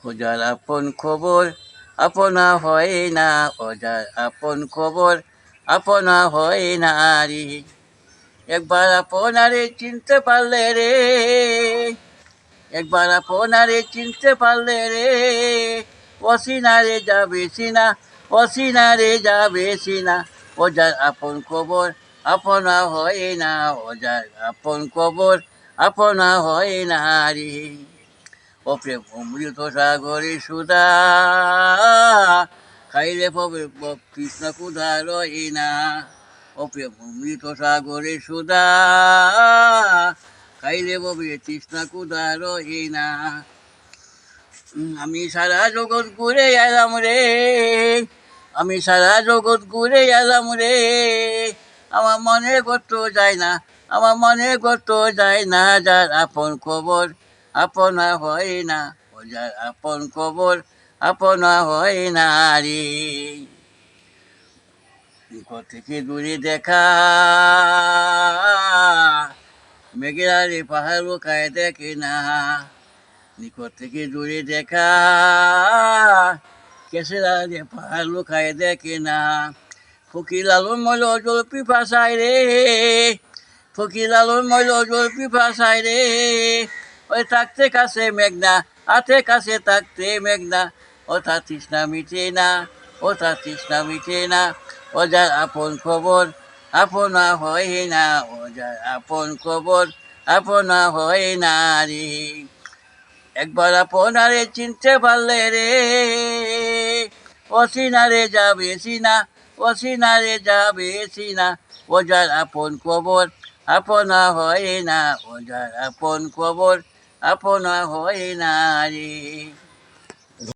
ওজার আপন খবর আপনা হয় না, ওজার আপন খবর আপনা হয় না রে। একবার আপনারে চিনতে পারলে রে, একবার আপনারে চিনতে পারলে রে, অসিনারে যাবে সিনা, অসিনারে যাবে সিনা। ওজার আপন খবর আপনা হয় না, ওজার আপন খবর আপনা হয় না রে। ও প্রেম অমৃত সাগরে সুধা, খাইলে পবে কৃষ্ণ ক্ষুধা রয় না। ও প্রেম অমৃত সাগরে সুধা, খাইলে পবে তৃষ্ণা ক্ষুধা রয় না। আমি সারা জগৎ ঘুরে এলাম রে, আমি সারা জগৎ ঘুরে এলাম রে, আমার মনে করতে যায় না, আমার মনে করতে যায় না। যার আপন খবর আপনা হয় না, ও যার আপন খবর আপনা হয় না রে। নিকট থেকে দূরে দেখা, মেঘেরা রে পাহাড় লুকায় দেখে না। নিকট থেকে দূরে দেখা, কেসেরা রে পাহাড় লুকায় দেখে না। ফকির লালন মইল জল পিপাসায় রে, ফকির লালন মইল জল পিপাসায় রে। ওই থাকতে কাছে মেঘনা, হাতে কাছে থাকতে মেঘনা, ও তার তৃষ্ণা মিটে না, ও তার তৃষ্ণা মিটে না। ও যার আপন খবর আপনা হয় না, ও যার আপন খবর আপনা হয় না রে। একবার আপনারে চিনতে পারলে রে, অসিনারে যাবে সিনা, অসিনারে যাবে সিনা। ও যার আপন খবর আপনা হয় না, ও যার আপন খবর আপনা হয় না রে।